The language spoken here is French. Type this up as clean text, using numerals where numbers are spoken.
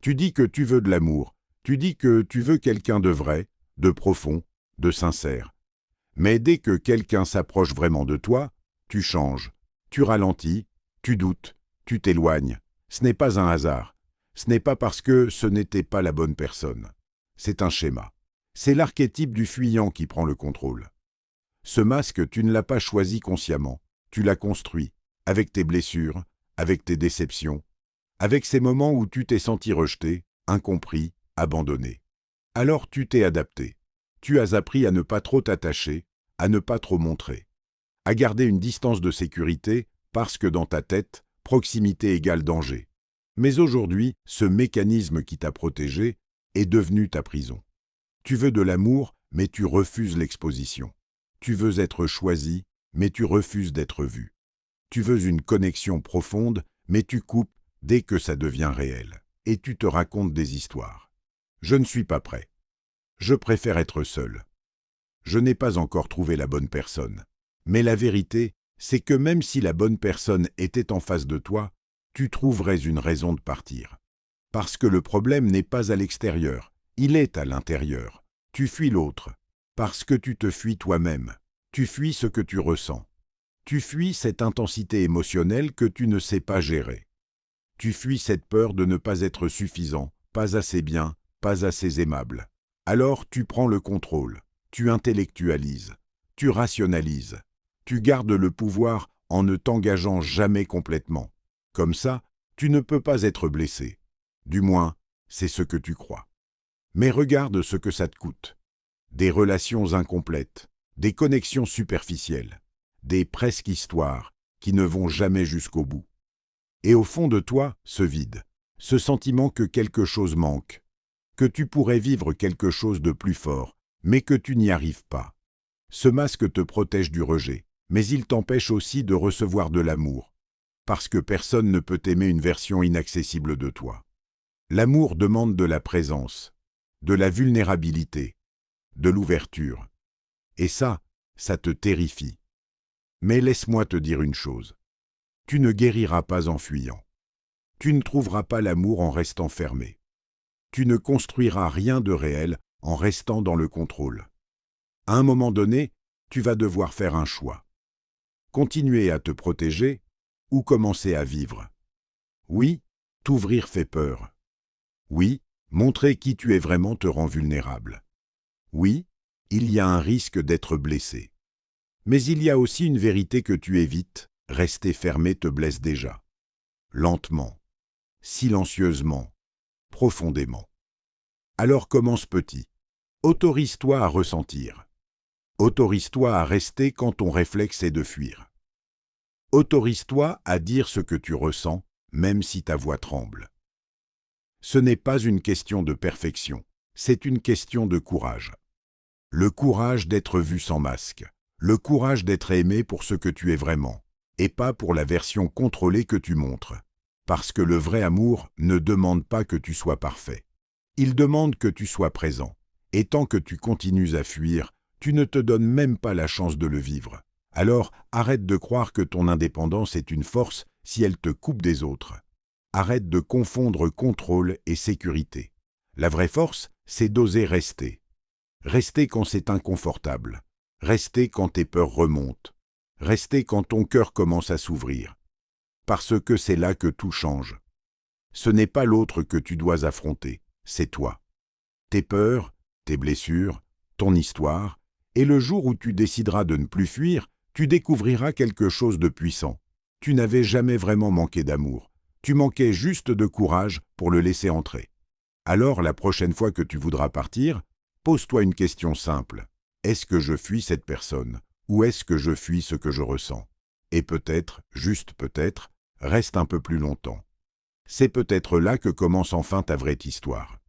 Tu dis que tu veux de l'amour, tu dis que tu veux quelqu'un de vrai, de profond, de sincère. Mais dès que quelqu'un s'approche vraiment de toi, tu changes, tu ralentis, tu doutes, tu t'éloignes. Ce n'est pas un hasard. Ce n'est pas parce que ce n'était pas la bonne personne. C'est un schéma. C'est l'archétype du fuyant qui prend le contrôle. Ce masque, tu ne l'as pas choisi consciemment. Tu l'as construit, avec tes blessures, avec tes déceptions, avec ces moments où tu t'es senti rejeté, incompris, abandonné. Alors tu t'es adapté. Tu as appris à ne pas trop t'attacher, à ne pas trop montrer, à garder une distance de sécurité parce que dans ta tête, proximité égale danger. Mais aujourd'hui, ce mécanisme qui t'a protégé est devenu ta prison. Tu veux de l'amour, mais tu refuses l'exposition. Tu veux être choisi, mais tu refuses d'être vu. Tu veux une connexion profonde, mais tu coupes dès que ça devient réel. Et tu te racontes des histoires. Je ne suis pas prêt. Je préfère être seul. Je n'ai pas encore trouvé la bonne personne. Mais la vérité, c'est que même si la bonne personne était en face de toi, tu trouverais une raison de partir. Parce que le problème n'est pas à l'extérieur, il est à l'intérieur. Tu fuis l'autre, parce que tu te fuis toi-même. Tu fuis ce que tu ressens. Tu fuis cette intensité émotionnelle que tu ne sais pas gérer. Tu fuis cette peur de ne pas être suffisant, pas assez bien, pas assez aimable. Alors tu prends le contrôle, tu intellectualises, tu rationalises, tu gardes le pouvoir en ne t'engageant jamais complètement. Comme ça, tu ne peux pas être blessé. Du moins, c'est ce que tu crois. Mais regarde ce que ça te coûte. Des relations incomplètes, des connexions superficielles, des presque-histoires qui ne vont jamais jusqu'au bout. Et au fond de toi, ce vide, ce sentiment que quelque chose manque, que tu pourrais vivre quelque chose de plus fort, mais que tu n'y arrives pas. Ce masque te protège du rejet, mais il t'empêche aussi de recevoir de l'amour, parce que personne ne peut aimer une version inaccessible de toi. L'amour demande de la présence, de la vulnérabilité, de l'ouverture. Et ça te terrifie. Mais laisse-moi te dire une chose. Tu ne guériras pas en fuyant. Tu ne trouveras pas l'amour en restant fermé. Tu ne construiras rien de réel en restant dans le contrôle. À un moment donné, tu vas devoir faire un choix. Continuer à te protéger ou commencer à vivre. Oui, t'ouvrir fait peur. Oui, montrer qui tu es vraiment te rend vulnérable. Oui, il y a un risque d'être blessé. Mais il y a aussi une vérité que tu évites, rester fermé te blesse déjà. Lentement, silencieusement, profondément. Alors commence petit. Autorise-toi à ressentir. Autorise-toi à rester quand ton réflexe est de fuir. Autorise-toi à dire ce que tu ressens, même si ta voix tremble. Ce n'est pas une question de perfection, c'est une question de courage. Le courage d'être vu sans masque. Le courage d'être aimé pour ce que tu es vraiment, et pas pour la version contrôlée que tu montres. Parce que le vrai amour ne demande pas que tu sois parfait. Il demande que tu sois présent. Et tant que tu continues à fuir, tu ne te donnes même pas la chance de le vivre. Alors arrête de croire que ton indépendance est une force si elle te coupe des autres. Arrête de confondre contrôle et sécurité. La vraie force, c'est d'oser rester. Rester quand c'est inconfortable. Rester quand tes peurs remontent. Rester quand ton cœur commence à s'ouvrir. Parce que c'est là que tout change. Ce n'est pas l'autre que tu dois affronter, c'est toi. Tes peurs, tes blessures, ton histoire, et le jour où tu décideras de ne plus fuir, tu découvriras quelque chose de puissant. Tu n'avais jamais vraiment manqué d'amour. Tu manquais juste de courage pour le laisser entrer. Alors, la prochaine fois que tu voudras partir, pose-toi une question simple. Est-ce que je fuis cette personne ou est-ce que je fuis ce que je ressens? Et peut-être, juste peut-être, reste un peu plus longtemps. C'est peut-être là que commence enfin ta vraie histoire.